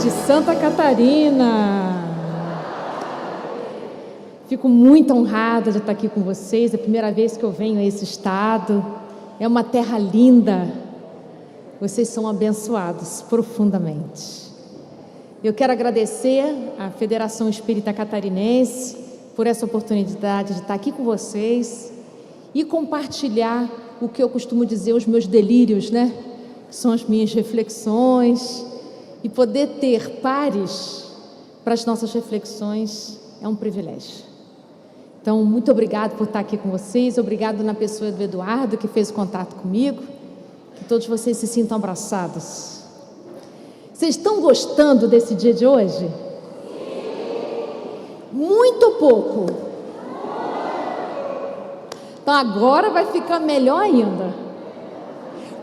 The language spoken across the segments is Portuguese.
de Santa Catarina. Fico muito honrada de estar aqui com vocês, é a primeira vez que eu venho a esse estado, é uma terra linda, vocês são abençoados profundamente. Eu quero agradecer à Federação Espírita Catarinense por essa oportunidade de estar aqui com vocês e compartilhar o que eu costumo dizer, os meus delírios, né? Que são as minhas reflexões, e poder ter pares para as nossas reflexões é um privilégio. Então, muito obrigado por estar aqui com vocês, obrigado na pessoa do Eduardo, que fez o contato comigo, que todos vocês se sintam abraçados. Vocês estão gostando desse dia de hoje? Muito ou pouco? Então agora vai ficar melhor ainda,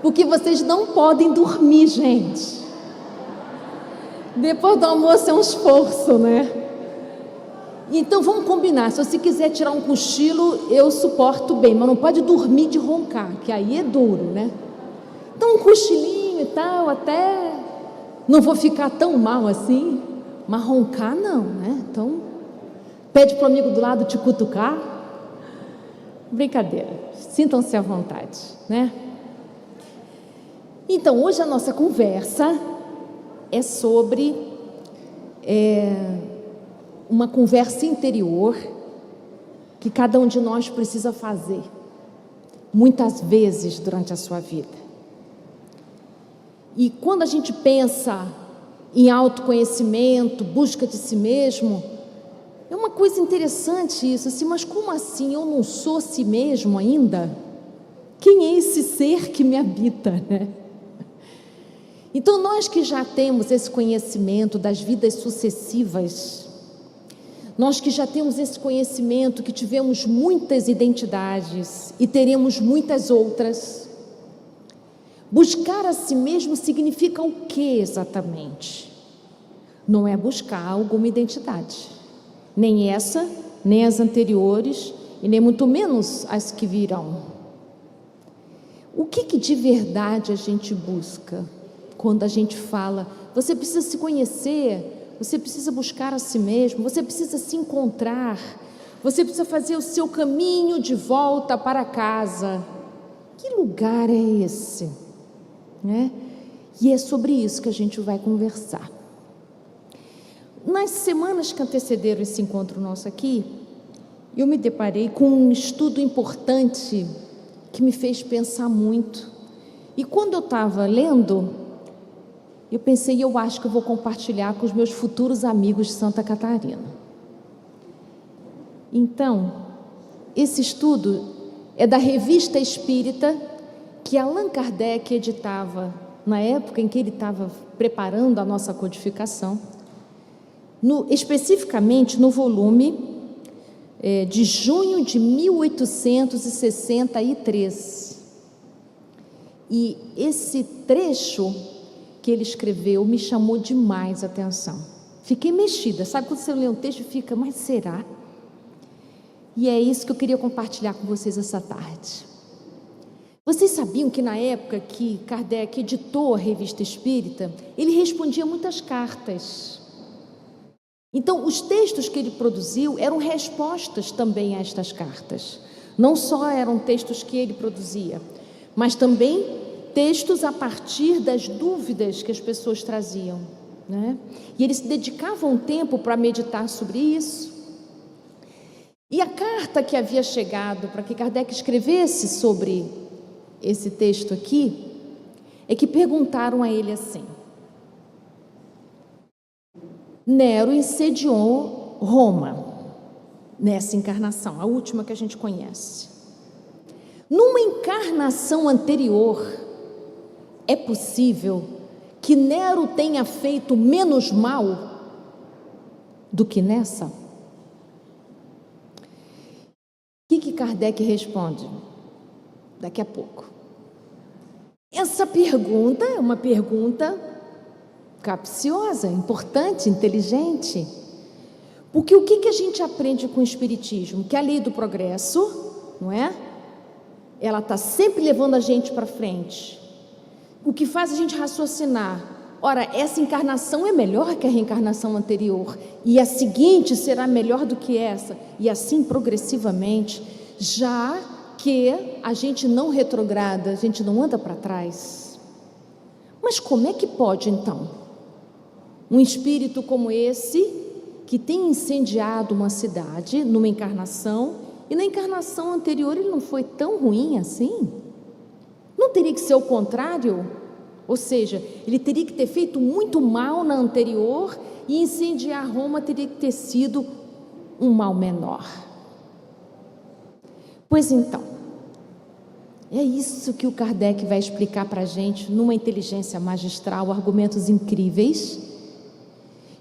porque vocês não podem dormir, gente. Depois do almoço é um esforço, né? Então vamos combinar, se você quiser tirar um cochilo, eu suporto bem, mas não pode dormir de roncar, que aí é duro, né? Então um cochilinho e tal, até não vou ficar tão mal assim, mas roncar não, né? Então pede para o amigo do lado te cutucar. Brincadeira, sintam-se à vontade, né? Então hoje a nossa conversa é sobre uma conversa interior que cada um de nós precisa fazer muitas vezes durante a sua vida. E quando a gente pensa em autoconhecimento, busca de si mesmo, é uma coisa interessante isso, assim, mas como assim eu não sou si mesmo ainda? Quem é esse ser que me habita, né? Então nós que já temos esse conhecimento das vidas sucessivas, nós que já temos esse conhecimento que tivemos muitas identidades e teremos muitas outras, buscar a si mesmo significa o que exatamente? Não é buscar alguma identidade, nem essa, nem as anteriores e nem muito menos as que virão. O que de verdade a gente busca quando a gente fala, você precisa se conhecer, você precisa buscar a si mesmo, você precisa se encontrar, você precisa fazer o seu caminho de volta para casa? Que lugar é esse? Né? E é sobre isso que a gente vai conversar. Nas semanas que antecederam esse encontro nosso aqui, eu me deparei com um estudo importante que me fez pensar muito. E quando eu estava lendo, eu pensei, eu acho que eu vou compartilhar com os meus futuros amigos de Santa Catarina. Então, esse estudo é da Revista Espírita que Allan Kardec editava na época em que ele estava preparando a nossa codificação, especificamente no volume de junho de 1863. E esse trecho que ele escreveu me chamou demais a atenção. Fiquei mexida, sabe quando você lê um texto e fica, mas será? E é isso que eu queria compartilhar com vocês essa tarde. Vocês sabiam que na época que Kardec editou a Revista Espírita, ele respondia muitas cartas. Então, os textos que ele produziu eram respostas também a estas cartas. Não só eram textos que ele produzia, mas também textos a partir das dúvidas que as pessoas traziam, né? E ele se dedicava um tempo para meditar sobre isso. E a carta que havia chegado para que Kardec escrevesse sobre esse texto aqui, é que perguntaram a ele assim: Nero incendiou Roma nessa encarnação, a última que a gente conhece. Numa encarnação anterior, é possível que Nero tenha feito menos mal do que nessa? O que Kardec responde? Daqui a pouco. Essa pergunta é uma pergunta capciosa, importante, inteligente. Porque o que a gente aprende com o Espiritismo? Que a lei do progresso, não é? Ela está sempre levando a gente para frente. O que faz a gente raciocinar Ora, essa encarnação é melhor que a reencarnação anterior, e a seguinte será melhor do que essa, e assim progressivamente, já que a gente não retrograda, a gente não anda para trás. Mas como é que pode então um espírito como esse, que tem incendiado uma cidade numa encarnação, e na encarnação anterior ele não foi tão ruim assim? Não teria que ser o contrário? Ou seja, ele teria que ter feito muito mal na anterior, e incendiar Roma teria que ter sido um mal menor. Pois então, é isso que o Kardec vai explicar para a gente, numa inteligência magistral, argumentos incríveis,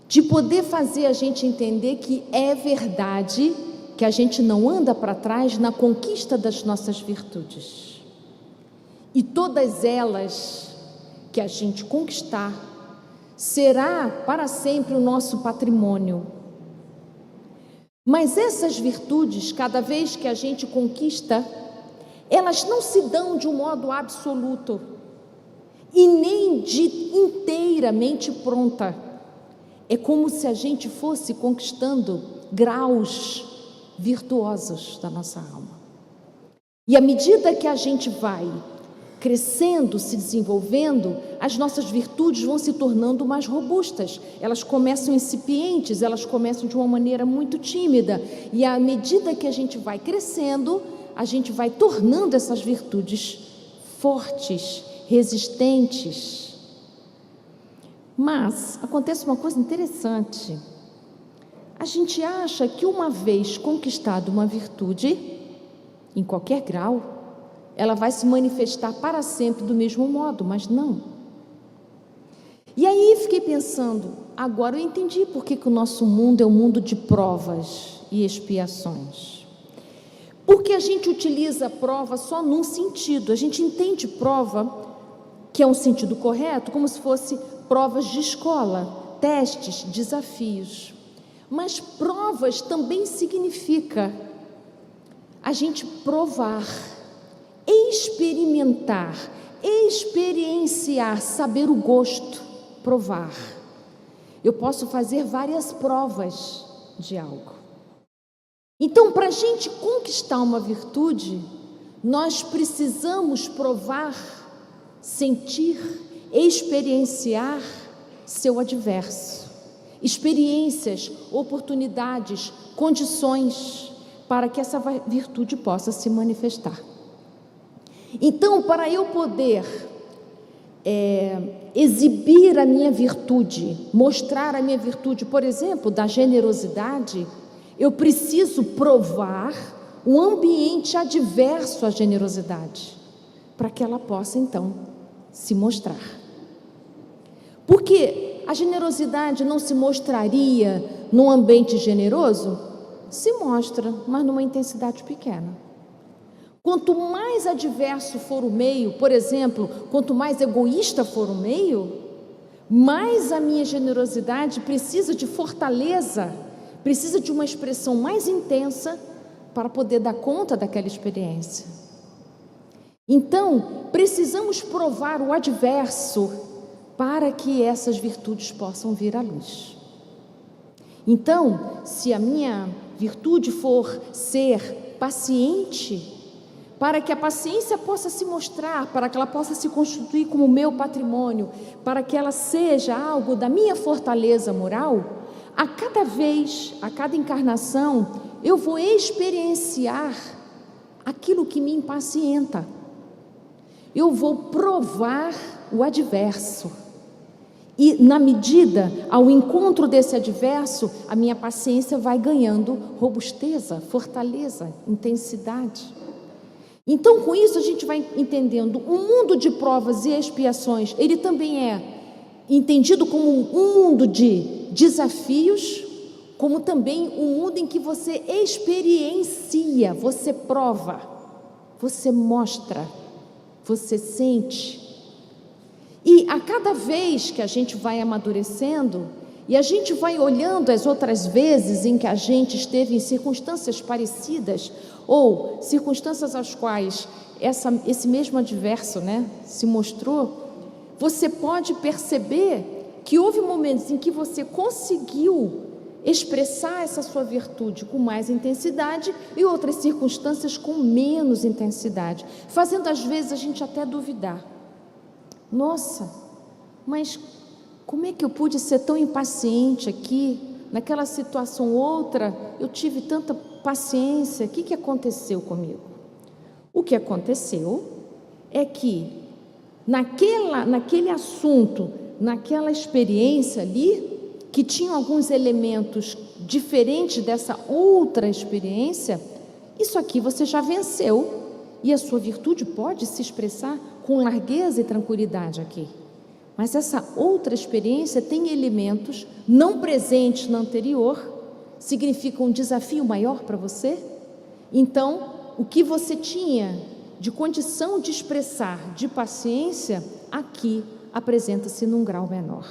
de poder fazer a gente entender que é verdade que a gente não anda para trás na conquista das nossas virtudes. E todas elas que a gente conquistar, será para sempre o nosso patrimônio. Mas essas virtudes, cada vez que a gente conquista, elas não se dão de um modo absoluto, e nem de inteiramente pronta. É como se a gente fosse conquistando graus virtuosos da nossa alma. E à medida que a gente vai crescendo, se desenvolvendo, as nossas virtudes vão se tornando mais robustas. Elas começam incipientes, elas começam de uma maneira muito tímida, e à medida que a gente vai crescendo, a gente vai tornando essas virtudes fortes, resistentes. Mas acontece uma coisa interessante. A gente acha que uma vez conquistada uma virtude, em qualquer grau, ela vai se manifestar para sempre do mesmo modo, mas não. E aí fiquei pensando, agora eu entendi por que o nosso mundo é um mundo de provas e expiações. Porque a gente utiliza a prova só num sentido, a gente entende prova, que é um sentido correto, como se fosse provas de escola, testes, desafios. Mas provas também significa a gente provar, experimentar, experienciar, saber o gosto, provar. Eu posso fazer várias provas de algo. Então, para a gente conquistar uma virtude, nós precisamos provar, sentir, experienciar seu adverso, experiências, oportunidades, condições para que essa virtude possa se manifestar. Então, para eu poder exibir a minha virtude, mostrar a minha virtude, por exemplo, da generosidade, eu preciso provar um ambiente adverso à generosidade, para que ela possa então se mostrar. Porque a generosidade não se mostraria num ambiente generoso? Se mostra, mas numa intensidade pequena. Quanto mais adverso for o meio, por exemplo, quanto mais egoísta for o meio, mais a minha generosidade precisa de fortaleza, precisa de uma expressão mais intensa para poder dar conta daquela experiência. Então, precisamos provar o adverso para que essas virtudes possam vir à luz. Então, se a minha virtude for ser paciente, para que a paciência possa se mostrar, para que ela possa se constituir como meu patrimônio, para que ela seja algo da minha fortaleza moral, a cada vez, a cada encarnação, eu vou experienciar aquilo que me impacienta. Eu vou provar o adverso. E na medida, ao encontro desse adverso, a minha paciência vai ganhando robusteza, fortaleza, intensidade. Então, com isso, a gente vai entendendo um mundo de provas e expiações. Ele também é entendido como um mundo de desafios, como também um mundo em que você experiencia, você prova, você mostra, você sente. E a cada vez que a gente vai amadurecendo, e a gente vai olhando as outras vezes em que a gente esteve em circunstâncias parecidas, ou circunstâncias às quais esse mesmo adverso, se mostrou, você pode perceber que houve momentos em que você conseguiu expressar essa sua virtude com mais intensidade e outras circunstâncias com menos intensidade, fazendo às vezes a gente até duvidar. Nossa, mas como é que eu pude ser tão impaciente aqui? Naquela situação outra, eu tive tanta paciência. O que aconteceu comigo? O que aconteceu é que naquele assunto, naquela experiência ali, que tinha alguns elementos diferentes dessa outra experiência, isso aqui você já venceu, e a sua virtude pode se expressar com largueza e tranquilidade aqui. Mas essa outra experiência tem elementos não presentes na anterior, significa um desafio maior para você. Então, o que você tinha de condição de expressar de paciência, aqui apresenta-se num grau menor.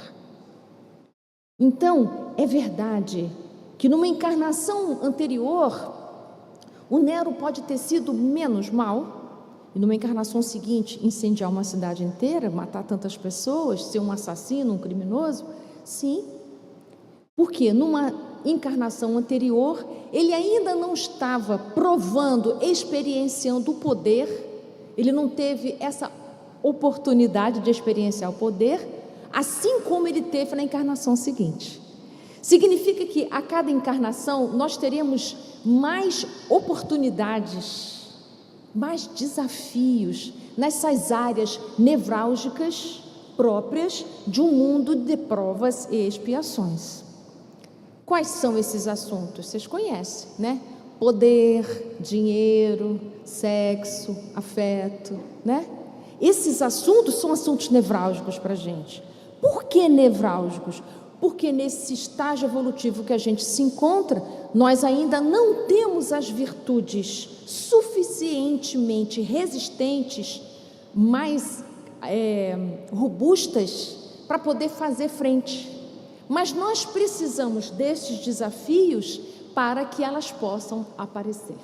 Então, é verdade que numa encarnação anterior, o Nero pode ter sido menos mal, e numa encarnação seguinte, incendiar uma cidade inteira, matar tantas pessoas, ser um assassino, um criminoso? Sim, porque numa encarnação anterior, ele ainda não estava provando, experienciando o poder, ele não teve essa oportunidade de experienciar o poder, assim como ele teve na encarnação seguinte. Significa que a cada encarnação nós teremos mais oportunidades, mais desafios nessas áreas nevrálgicas próprias de um mundo de provas e expiações. Quais são esses assuntos? Vocês conhecem, né? Poder, dinheiro, sexo, afeto, né? Esses assuntos são assuntos nevrálgicos para a gente. Por que nevrálgicos? Porque nesse estágio evolutivo que a gente se encontra, nós ainda não temos as virtudes suficientemente resistentes, mais robustas, para poder fazer frente. Mas nós precisamos destes desafios para que elas possam aparecer.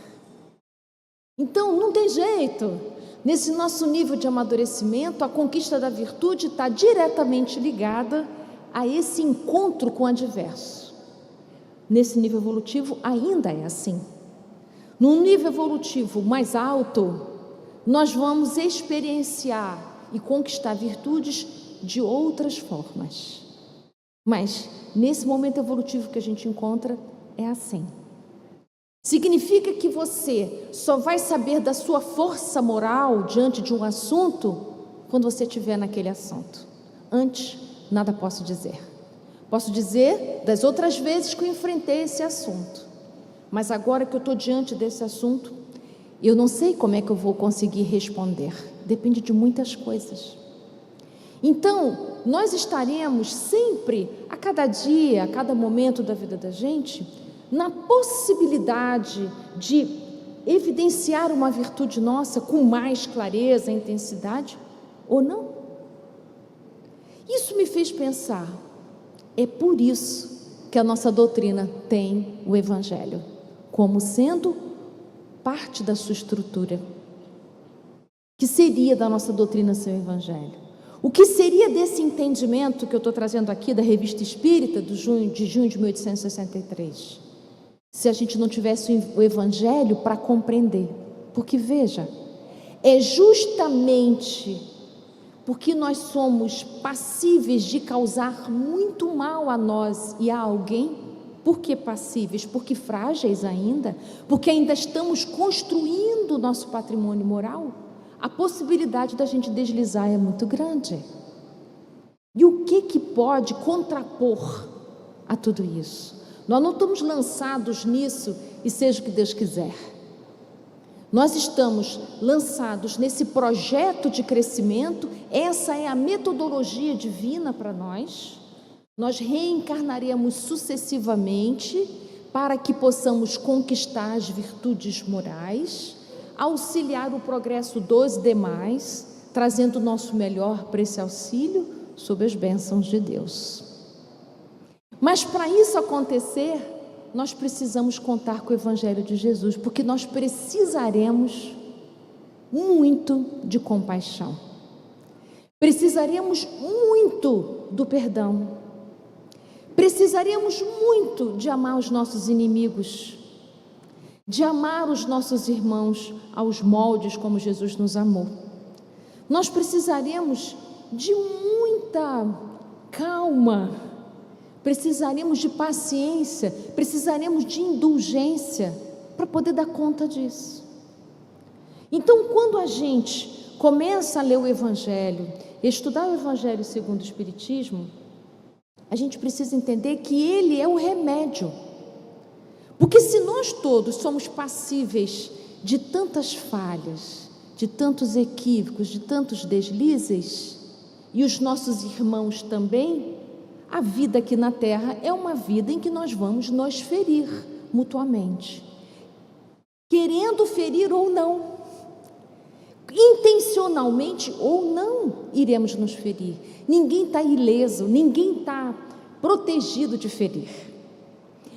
Então, não tem jeito. Nesse nosso nível de amadurecimento, a conquista da virtude está diretamente ligada a esse encontro com o adverso. Nesse nível evolutivo ainda é assim. Num nível evolutivo mais alto, nós vamos experienciar e conquistar virtudes de outras formas. Mas nesse momento evolutivo que a gente encontra, é assim. Significa que você só vai saber da sua força moral diante de um assunto quando você estiver naquele assunto. Antes, nada posso dizer. Posso dizer das outras vezes que eu enfrentei esse assunto. Mas agora que eu estou diante desse assunto, eu não sei como é que eu vou conseguir responder. Depende de muitas coisas. Então, nós estaremos sempre, a cada dia, a cada momento da vida da gente, na possibilidade de evidenciar uma virtude nossa com mais clareza e intensidade, ou não. Isso me fez pensar, é por isso que a nossa doutrina tem o Evangelho como sendo parte da sua estrutura. Que seria da nossa doutrina sem o Evangelho? O que seria desse entendimento que eu estou trazendo aqui da Revista Espírita de junho de 1863? Se a gente não tivesse o Evangelho para compreender. Porque veja, é justamente porque nós somos passíveis de causar muito mal a nós e a alguém. Por que passíveis? Porque frágeis ainda, porque ainda estamos construindo o nosso patrimônio moral. A possibilidade da gente deslizar é muito grande. E o que pode contrapor a tudo isso? Nós não estamos lançados nisso e seja o que Deus quiser. Nós estamos lançados nesse projeto de crescimento, essa é a metodologia divina para nós. Nós reencarnaremos sucessivamente para que possamos conquistar as virtudes morais, auxiliar o progresso dos demais, trazendo o nosso melhor para esse auxílio sob as bênçãos de Deus. Mas para isso acontecer, nós precisamos contar com o Evangelho de Jesus, porque nós precisaremos muito de compaixão. Precisaremos muito do perdão. Precisaremos muito de amar os nossos inimigos, de amar os nossos irmãos aos moldes como Jesus nos amou. Nós precisaremos de muita calma, precisaremos de paciência, precisaremos de indulgência para poder dar conta disso. Então, quando a gente começa a ler o Evangelho, estudar o Evangelho segundo o Espiritismo, a gente precisa entender que ele é o remédio. Porque se nós todos somos passíveis de tantas falhas, de tantos equívocos, de tantos deslizes, e os nossos irmãos também, a vida aqui na Terra é uma vida em que nós vamos nos ferir mutuamente, querendo ferir ou não, intencionalmente ou não, iremos nos ferir. Ninguém está ileso, ninguém está protegido de ferir.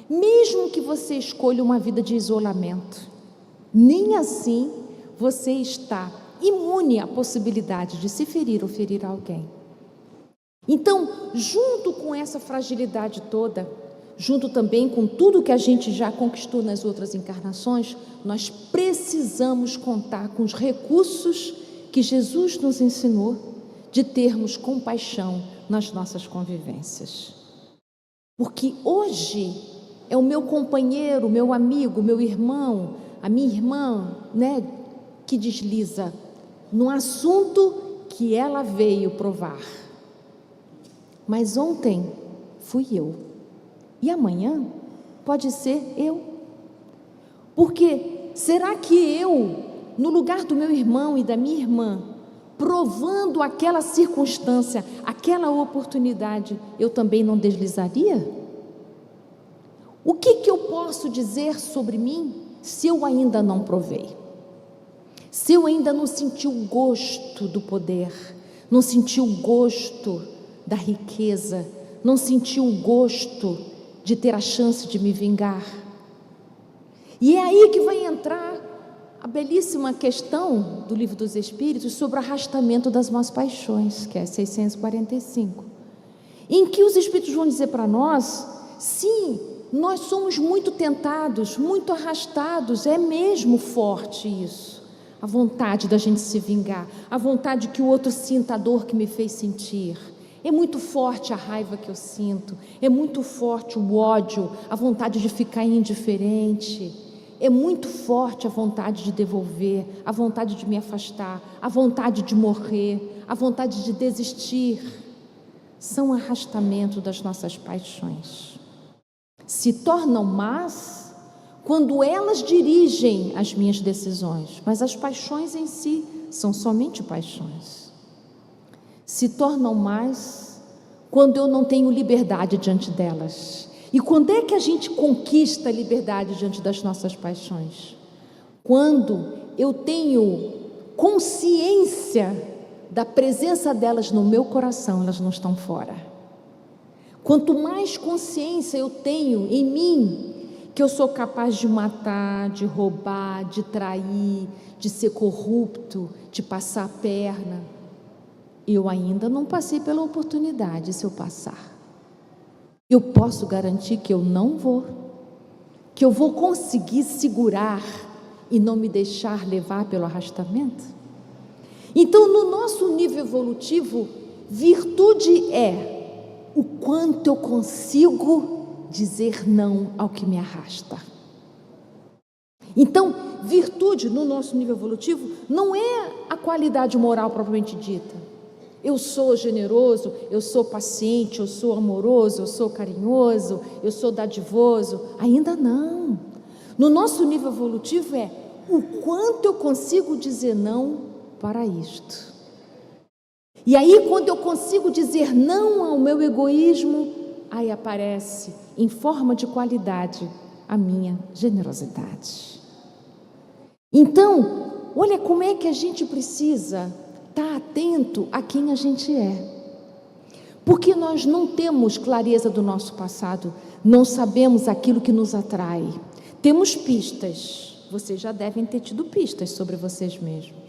Mesmo que você escolha uma vida de isolamento, nem assim você está imune à possibilidade de se ferir ou ferir alguém. Então, junto com essa fragilidade toda, junto também com tudo que a gente já conquistou nas outras encarnações, nós precisamos contar com os recursos que Jesus nos ensinou de termos compaixão nas nossas convivências. Porque hoje é o meu companheiro, meu amigo, meu irmão, a minha irmã, que desliza num assunto que ela veio provar. Mas ontem fui eu. E amanhã pode ser eu. Porque será que eu, no lugar do meu irmão e da minha irmã, provando aquela circunstância, aquela oportunidade, eu também não deslizaria? O que eu posso dizer sobre mim se eu ainda não provei? Se eu ainda não senti o gosto do poder, não senti o gosto da riqueza, não senti o gosto de ter a chance de me vingar? E é aí que vai entrar a belíssima questão do Livro dos Espíritos sobre o arrastamento das más paixões, que é 645, em que os Espíritos vão dizer para nós, sim, nós somos muito tentados, muito arrastados, é mesmo forte isso, a vontade da gente se vingar, a vontade que o outro sinta a dor que me fez sentir. É muito forte a raiva que eu sinto, é muito forte o ódio, a vontade de ficar indiferente, é muito forte a vontade de devolver, a vontade de me afastar, a vontade de morrer, a vontade de desistir. São arrastamento das nossas paixões. Se tornam más quando elas dirigem as minhas decisões, mas as paixões em si são somente paixões. Se tornam mais quando eu não tenho liberdade diante delas. E quando é que a gente conquista a liberdade diante das nossas paixões? Quando eu tenho consciência da presença delas no meu coração, elas não estão fora. Quanto mais consciência eu tenho em mim, que eu sou capaz de matar, de roubar, de trair, de ser corrupto, de passar a perna, eu ainda não passei pela oportunidade. Se eu passar, eu posso garantir que eu não vou, que eu vou conseguir segurar e não me deixar levar pelo arrastamento. Então, no nosso nível evolutivo, virtude é o quanto eu consigo dizer não ao que me arrasta. Então, virtude no nosso nível evolutivo não é a qualidade moral propriamente dita. Eu sou generoso, eu sou paciente, eu sou amoroso, eu sou carinhoso, eu sou dadivoso. Ainda não. No nosso nível evolutivo é o quanto eu consigo dizer não para isto. E aí, quando eu consigo dizer não ao meu egoísmo, aí aparece em forma de qualidade a minha generosidade. Então, olha como é que a gente precisa estar atento a quem a gente é. Porque nós não temos clareza do nosso passado, não sabemos aquilo que nos atrai. Temos pistas, vocês já devem ter tido pistas sobre vocês mesmos,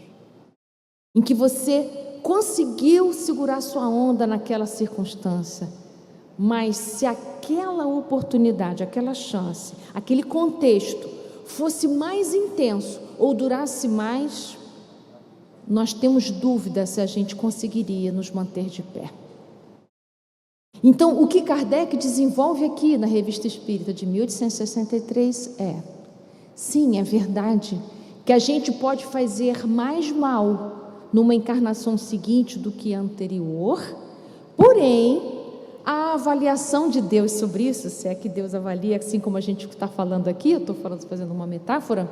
em que você conseguiu segurar sua onda naquela circunstância, mas se aquela oportunidade, aquela chance, aquele contexto fosse mais intenso ou durasse mais, nós temos dúvida se a gente conseguiria nos manter de pé. Então, o que Kardec desenvolve aqui na Revista Espírita de 1863 sim, é verdade que a gente pode fazer mais mal numa encarnação seguinte do que a anterior, porém, a avaliação de Deus sobre isso, se é que Deus avalia, assim como a gente está falando aqui, eu estou fazendo uma metáfora,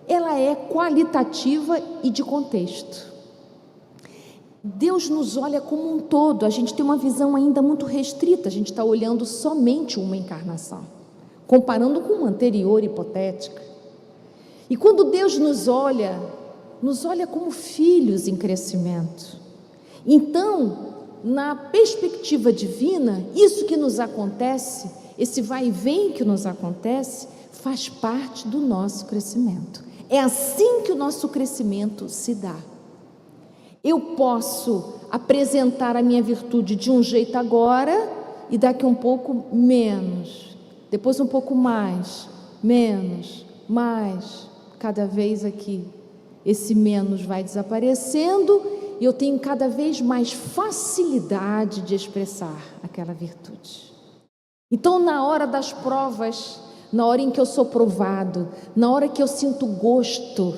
ela é qualitativa e de contexto. Deus nos olha como um todo, a gente tem uma visão ainda muito restrita, a gente está olhando somente uma encarnação, comparando com uma anterior hipotética. E quando Deus nos olha como filhos em crescimento. Então, na perspectiva divina, isso que nos acontece, esse vai e vem que nos acontece, faz parte do nosso crescimento. É assim que o nosso crescimento se dá. Eu posso apresentar a minha virtude de um jeito agora e daqui um pouco menos, depois um pouco mais, menos, mais, cada vez aqui esse menos vai desaparecendo e eu tenho cada vez mais facilidade de expressar aquela virtude. Então, na hora das provas, na hora em que eu sou provado, na hora que eu sinto gosto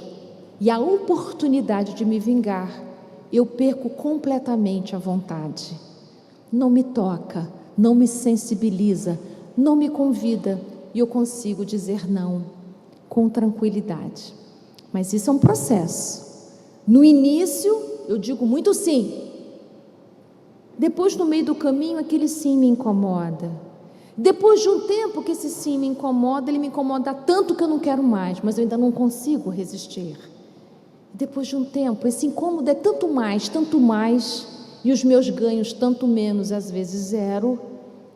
e a oportunidade de me vingar, eu perco completamente a vontade. Não me toca, não me sensibiliza, não me convida e eu consigo dizer não com tranquilidade. Mas isso é um processo. No início, eu digo muito sim. Depois, no meio do caminho, aquele sim me incomoda. Depois de um tempo que esse sim me incomoda, ele me incomoda tanto que eu não quero mais, mas eu ainda não consigo resistir. Depois de um tempo, esse incômodo é tanto mais, e os meus ganhos tanto menos, às vezes zero,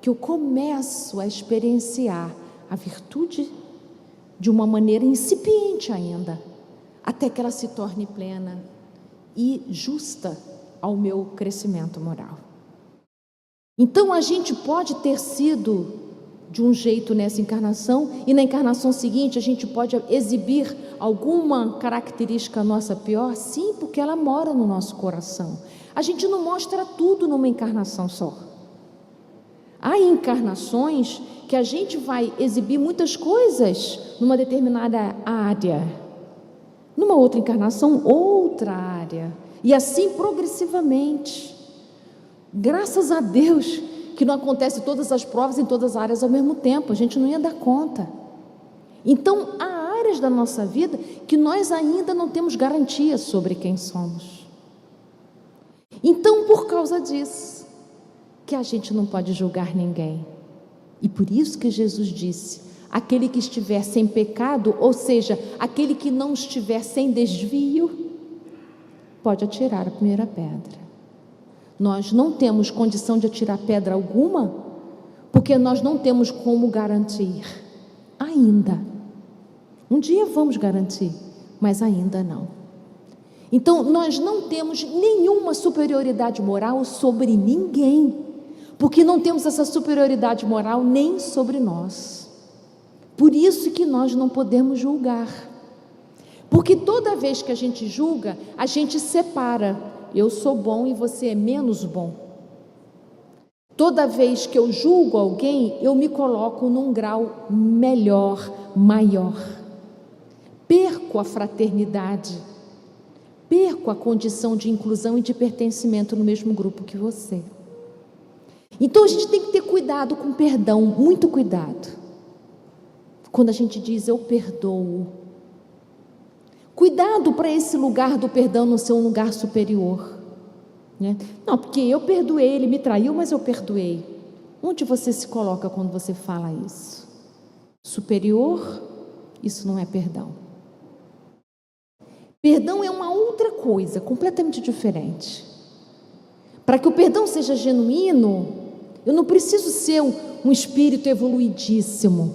que eu começo a experienciar a virtude de uma maneira incipiente ainda, até que ela se torne plena e justa ao meu crescimento moral. Então, a gente pode ter sido de um jeito nessa encarnação, e na encarnação seguinte a gente pode exibir alguma característica nossa pior, sim, porque ela mora no nosso coração. A gente não mostra tudo numa encarnação só. Há encarnações que a gente vai exibir muitas coisas numa determinada área, numa outra encarnação, outra área, e assim progressivamente. Graças a Deus que não acontece todas as provas em todas as áreas ao mesmo tempo, a gente não ia dar conta. Então, há áreas da nossa vida que nós ainda não temos garantia sobre quem somos. Então, por causa disso, que a gente não pode julgar ninguém. E por isso que Jesus disse, aquele que estiver sem pecado, ou seja, aquele que não estiver sem desvio, pode atirar a primeira pedra. Nós não temos condição de atirar pedra alguma, porque nós não temos como garantir, ainda. Um dia vamos garantir, mas ainda não. Então, nós não temos nenhuma superioridade moral sobre ninguém, porque não temos essa superioridade moral nem sobre nós. Por isso que nós não podemos julgar, porque toda vez que a gente julga, a gente separa. Eu sou bom e você é menos bom. Toda vez que eu julgo alguém, eu me coloco num grau melhor, maior. Perco a fraternidade, perco a condição de inclusão e de pertencimento no mesmo grupo que você. Então a gente tem que ter cuidado com o perdão, muito cuidado. Quando a gente diz eu perdoo, cuidado para esse lugar do perdão não ser um lugar superior, né? Não, porque eu perdoei, ele me traiu, mas eu perdoei. Onde você se coloca quando você fala isso? Superior? Isso não é perdão. Perdão é uma outra coisa, completamente diferente. Para que o perdão seja genuíno, eu não preciso ser um espírito evoluidíssimo,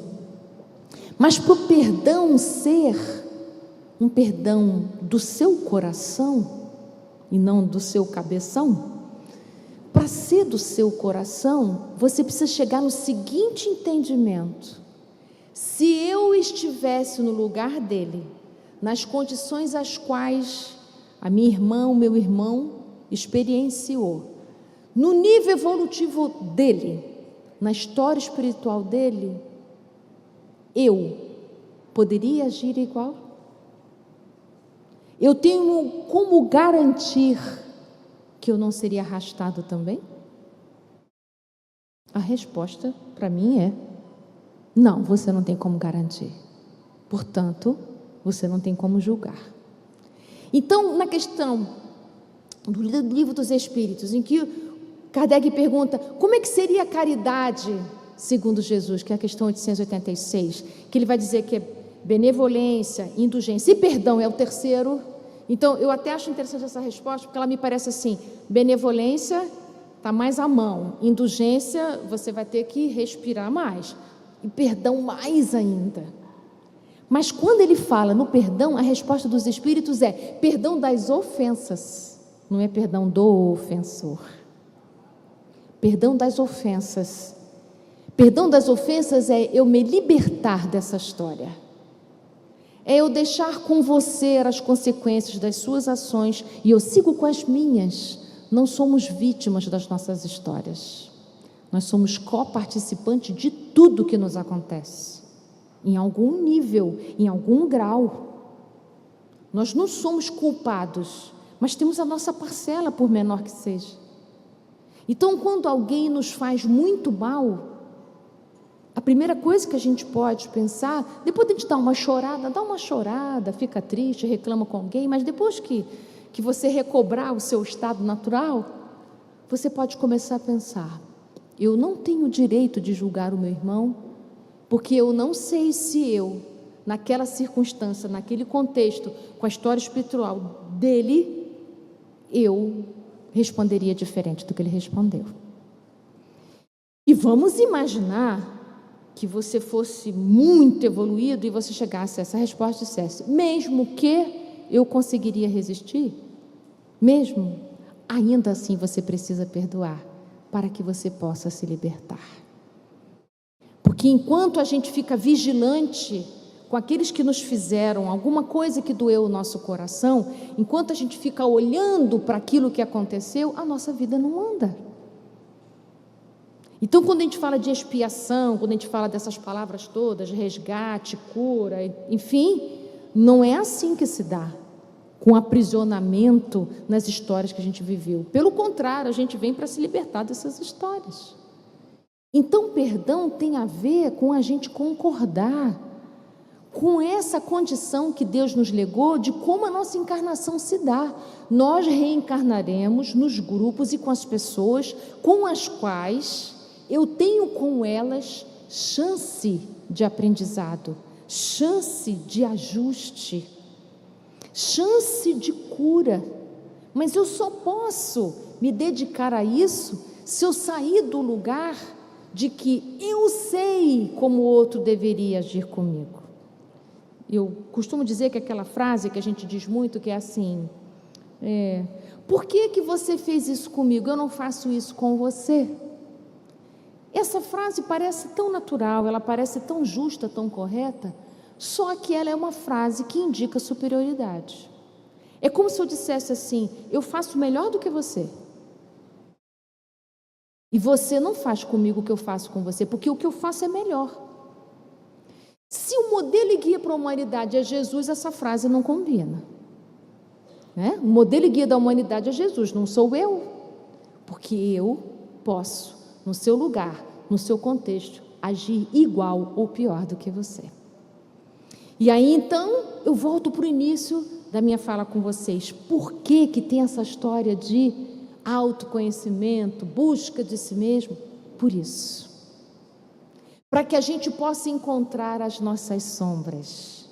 mas para o perdão ser um perdão do seu coração, e não do seu cabeção, para ser do seu coração, você precisa chegar no seguinte entendimento: se eu estivesse no lugar dele, nas condições as quais a minha irmã, o meu irmão experienciou, no nível evolutivo dele, na história espiritual dele, eu poderia agir igual? Eu tenho como garantir que eu não seria arrastado também? A resposta para mim é: não, você não tem como garantir. Portanto, você não tem como julgar. Então, na questão do Livro dos Espíritos, em que Kardec pergunta como é que seria a caridade segundo Jesus, que é a questão 886, que ele vai dizer que é benevolência, indulgência e perdão é o terceiro. Então, eu até acho interessante essa resposta, porque ela me parece assim: benevolência está mais à mão, indulgência você vai ter que respirar mais, e perdão mais ainda. Mas quando ele fala no perdão, a resposta dos Espíritos é perdão das ofensas, não é perdão do ofensor. Perdão das ofensas. Perdão das ofensas é eu me libertar dessa história. É eu deixar com você as consequências das suas ações e eu sigo com as minhas. Não somos vítimas das nossas histórias. Nós somos coparticipantes de tudo que nos acontece. Em algum nível, em algum grau. Nós não somos culpados, mas temos a nossa parcela, por menor que seja. Então, quando alguém nos faz muito mal, a primeira coisa que a gente pode pensar, depois de a gente dar uma chorada, fica triste, reclama com alguém, mas depois que você recobrar o seu estado natural, você pode começar a pensar: eu não tenho direito de julgar o meu irmão, porque eu não sei se eu, naquela circunstância, naquele contexto, com a história espiritual dele, eu responderia diferente do que ele respondeu. E vamos imaginar que você fosse muito evoluído e você chegasse a essa resposta e dissesse: mesmo que eu conseguiria resistir, mesmo, ainda assim você precisa perdoar para que você possa se libertar. Porque enquanto a gente fica vigilante com aqueles que nos fizeram alguma coisa que doeu o nosso coração, enquanto a gente fica olhando para aquilo que aconteceu, a nossa vida não anda. Então, quando a gente fala de expiação, quando a gente fala dessas palavras todas, resgate, cura, enfim, não é assim que se dá, com aprisionamento nas histórias que a gente viveu. Pelo contrário, a gente vem para se libertar dessas histórias. Então, perdão tem a ver com a gente concordar com essa condição que Deus nos legou de como a nossa encarnação se dá. Nós reencarnaremos nos grupos e com as pessoas com as quais eu tenho com elas chance de aprendizado, chance de ajuste, chance de cura. Mas eu só posso me dedicar a isso se eu sair do lugar de que eu sei como o outro deveria agir comigo. Eu costumo dizer que aquela frase que a gente diz muito, que é assim: por que você fez isso comigo? Eu não faço isso com você. Essa frase parece tão natural, ela parece tão justa, tão correta, só que ela é uma frase que indica superioridade. É como se eu dissesse assim: eu faço melhor do que você. E você não faz comigo o que eu faço com você, porque o que eu faço é melhor. Se o modelo e guia para a humanidade é Jesus, essa frase não combina. O modelo e guia da humanidade é Jesus, não sou eu. Porque eu posso, no seu lugar, no seu contexto, agir igual ou pior do que você. E aí então, eu volto para o início da minha fala com vocês. Por que tem essa história de autoconhecimento, busca de si mesmo? Por isso. Para que a gente possa encontrar as nossas sombras.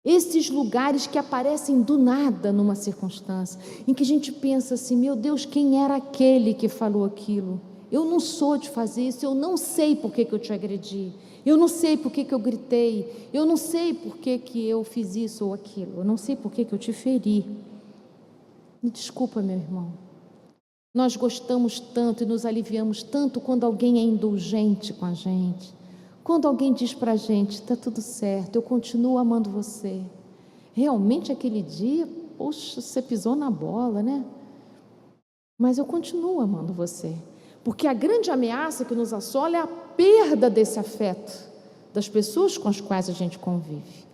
Esses lugares que aparecem do nada numa circunstância, em que a gente pensa assim: meu Deus, quem era aquele que falou aquilo? Eu não sou de fazer isso, eu não sei por que eu te agredi, eu não sei por que eu gritei, eu não sei por que eu fiz isso ou aquilo, eu não sei por que eu te feri. Me desculpa, meu irmão. Nós gostamos tanto e nos aliviamos tanto quando alguém é indulgente com a gente. Quando alguém diz para a gente, está tudo certo, eu continuo amando você. Realmente aquele dia, poxa, você pisou na bola, né? Mas eu continuo amando você. Porque a grande ameaça que nos assola é a perda desse afeto das pessoas com as quais a gente convive.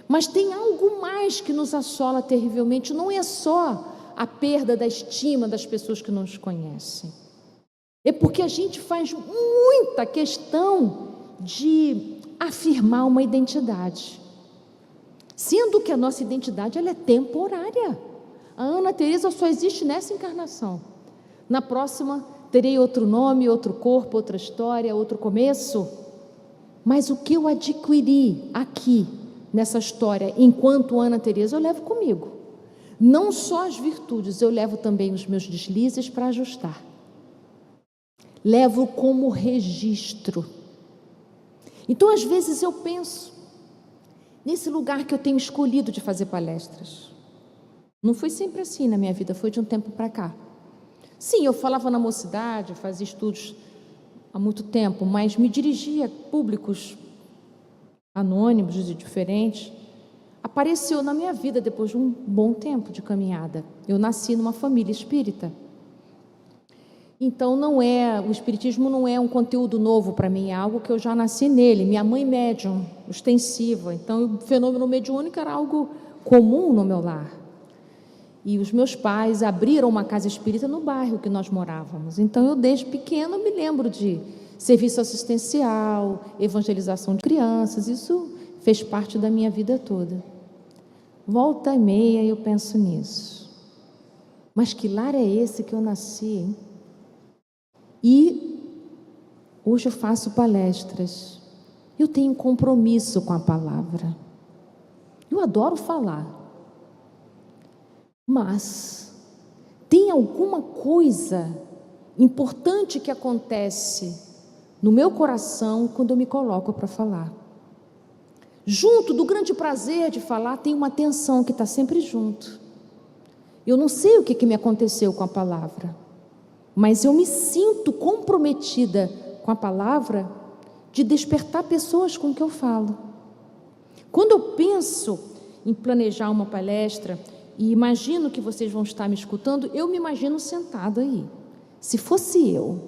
Mas tem algo mais que nos assola terrivelmente, não é só a perda da estima das pessoas que nos conhecem. É porque a gente faz muita questão de afirmar uma identidade, sendo que a nossa identidade ela é temporária. A Ana Teresa só existe nessa encarnação. Na próxima terei outro nome, outro corpo, outra história, outro começo. Mas o que eu adquiri aqui nessa história, enquanto Ana Teresa, eu levo comigo. Não só as virtudes, eu levo também os meus deslizes para ajustar. Levo como registro. Então, às vezes eu penso nesse lugar que eu tenho escolhido de fazer palestras. Não foi sempre assim na minha vida, foi de um tempo para cá. Sim, eu falava na mocidade, fazia estudos há muito tempo, mas me dirigia a públicos anônimos e diferentes. Apareceu na minha vida depois de um bom tempo de caminhada. Eu nasci numa família espírita. Então o espiritismo não é um conteúdo novo para mim, é algo que eu já nasci nele. Minha mãe médium, ostensiva, então o fenômeno mediúnico era algo comum no meu lar. E os meus pais abriram uma casa espírita no bairro que nós morávamos. Então eu desde pequena me lembro de serviço assistencial, evangelização de crianças, isso fez parte da minha vida toda. Volta e meia eu penso nisso. Mas que lar é esse que eu nasci, hein? E hoje eu faço palestras. Eu tenho um compromisso com a palavra. Eu adoro falar. Mas tem alguma coisa importante que acontece no meu coração quando eu me coloco para falar. Junto do grande prazer de falar, tem uma tensão que está sempre junto. Eu não sei o que me aconteceu com a palavra, mas eu me sinto comprometida com a palavra de despertar pessoas com que eu falo. Quando eu penso em planejar uma palestra e imagino que vocês vão estar me escutando, eu me imagino sentada aí. Se fosse eu,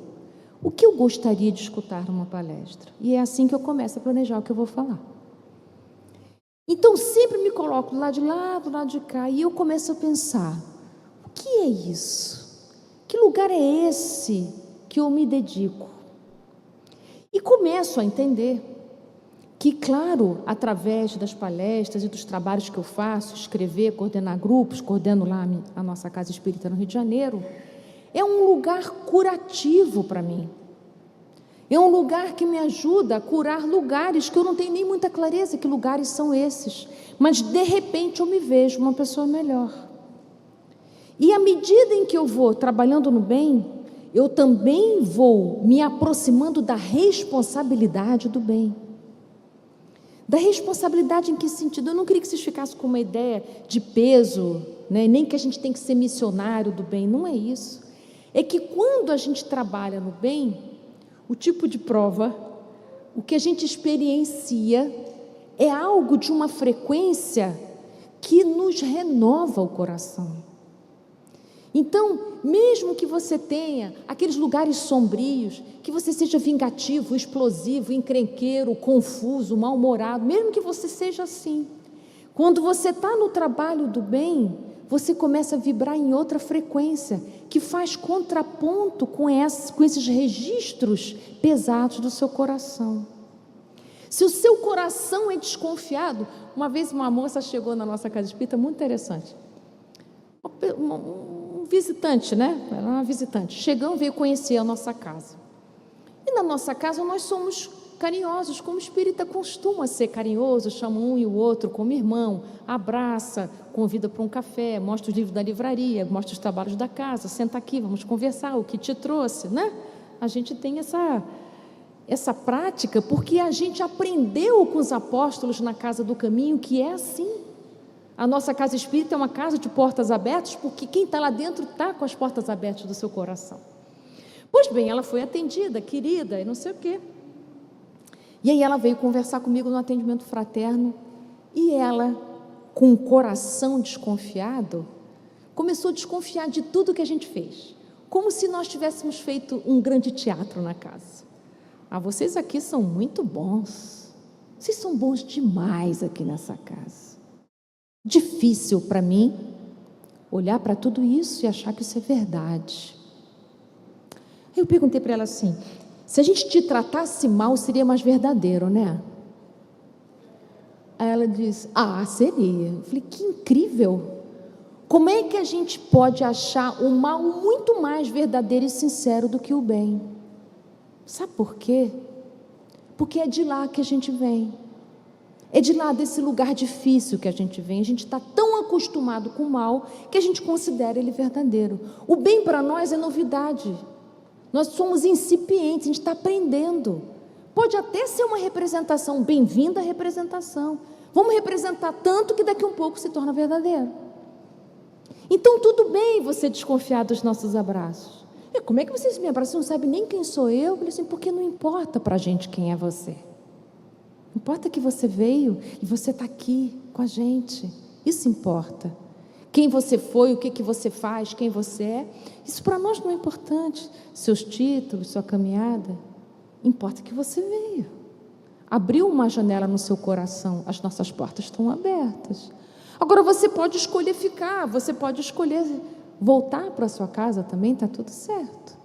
o que eu gostaria de escutar numa palestra? E é assim que eu começo a planejar o que eu vou falar. Então, sempre me coloco do lado de lá, do lado de cá, e eu começo a pensar, o que é isso? Que lugar é esse que eu me dedico? E começo a entender que, claro, através das palestras e dos trabalhos que eu faço, escrever, coordenar grupos, coordeno lá a nossa Casa Espírita no Rio de Janeiro, é um lugar curativo para mim. É um lugar que me ajuda a curar lugares que eu não tenho nem muita clareza que lugares são esses, mas de repente eu me vejo uma pessoa melhor. E à medida em que eu vou trabalhando no bem, eu também vou me aproximando da responsabilidade do bem. Da responsabilidade em que sentido? Eu não queria que vocês ficassem com uma ideia de peso, né? Nem que a gente tem que ser missionário do bem, não é isso. É que quando a gente trabalha no bem, o tipo de prova, o que a gente experiencia é algo de uma frequência que nos renova o coração. Então, mesmo que você tenha aqueles lugares sombrios, que você seja vingativo, explosivo, encrenqueiro, confuso, mal-humorado, mesmo que você seja assim, quando você está no trabalho do bem, você começa a vibrar em outra frequência, que faz contraponto com esses registros pesados do seu coração. Se o seu coração é desconfiado, uma vez uma moça chegou na nossa casa espírita, muito interessante, um visitante, né? Ela era uma visitante, chegou, veio conhecer a nossa casa. E na nossa casa nós somos carinhosos, como o espírita costuma ser carinhoso, chama um e o outro como irmão, abraça, convida para um café, mostra os livros da livraria, mostra os trabalhos da casa, senta aqui, vamos conversar, o que te trouxe, né? A gente tem essa prática porque a gente aprendeu com os apóstolos na Casa do Caminho que é assim. A nossa casa espírita é uma casa de portas abertas, porque quem está lá dentro está com as portas abertas do seu coração. Pois bem, ela foi atendida, querida, e não sei o quê. E aí ela veio conversar comigo no atendimento fraterno, e ela, com o coração desconfiado, começou a desconfiar de tudo que a gente fez, como se nós tivéssemos feito um grande teatro na casa. Vocês aqui são muito bons, vocês são bons demais aqui nessa casa. Difícil para mim olhar para tudo isso e achar que isso é verdade. Aí eu perguntei para ela assim: se a gente te tratasse mal, seria mais verdadeiro, né? Aí ela disse: seria. Eu falei: que incrível! Como é que a gente pode achar o mal muito mais verdadeiro e sincero do que o bem? Sabe por quê? Porque é de lá que a gente vem. É de lá, desse lugar difícil que a gente vem. A gente está tão acostumado com o mal que a gente considera ele verdadeiro. O bem para nós é novidade. Nós somos incipientes, a gente está aprendendo. Pode até ser uma representação, bem-vinda a representação. Vamos representar tanto que daqui a um pouco se torna verdadeiro. Então tudo bem você desconfiar dos nossos abraços. Como é que vocês me abraçam? Você não sabe nem quem sou eu? Eu falei assim: porque não importa para a gente quem é você. Importa que você veio e você está aqui com a gente. Isso importa. Quem você foi, o que você faz, quem você é, isso para nós não é importante. Seus títulos, sua caminhada. Importa que você veio. Abriu uma janela no seu coração, as nossas portas estão abertas. Agora você pode escolher ficar, você pode escolher voltar para a sua casa também, está tudo certo.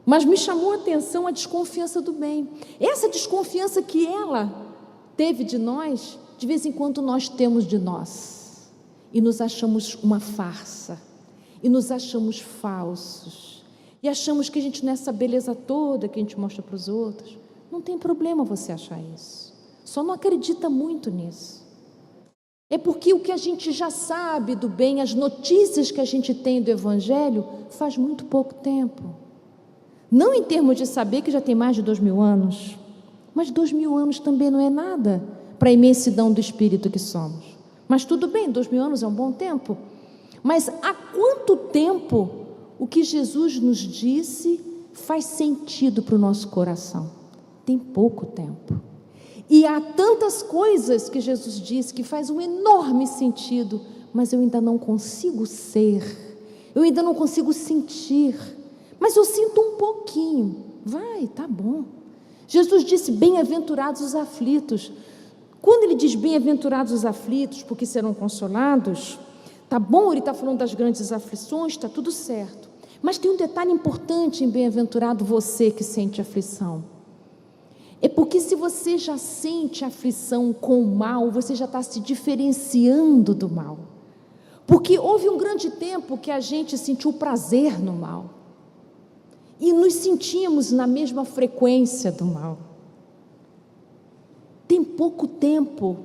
Mas me chamou a atenção a desconfiança do bem. Essa desconfiança que ela teve de nós, de vez em quando nós temos de nós. E nos achamos uma farsa. E nos achamos falsos. E achamos que a gente, nessa beleza toda que a gente mostra para os outros, não tem problema você achar isso. Só não acredita muito nisso. É porque o que a gente já sabe do bem, as notícias que a gente tem do Evangelho, faz muito pouco tempo. Não em termos de saber que já tem mais de 2000 anos, mas 2000 anos também não é nada para a imensidão do Espírito que somos. Mas tudo bem, 2000 anos é um bom tempo. Mas há quanto tempo o que Jesus nos disse faz sentido para o nosso coração? Tem pouco tempo. E há tantas coisas que Jesus disse que faz um enorme sentido, mas eu ainda não consigo ser, eu ainda não consigo sentir. Mas eu sinto um pouquinho. Vai, tá bom. Jesus disse: bem-aventurados os aflitos. Quando ele diz bem-aventurados os aflitos, porque serão consolados, tá bom, ele está falando das grandes aflições, está tudo certo. Mas tem um detalhe importante em bem-aventurado você que sente aflição. É porque se você já sente aflição com o mal, você já está se diferenciando do mal. Porque houve um grande tempo que a gente sentiu prazer no mal. E nos sentíamos na mesma frequência do mal. Tem pouco tempo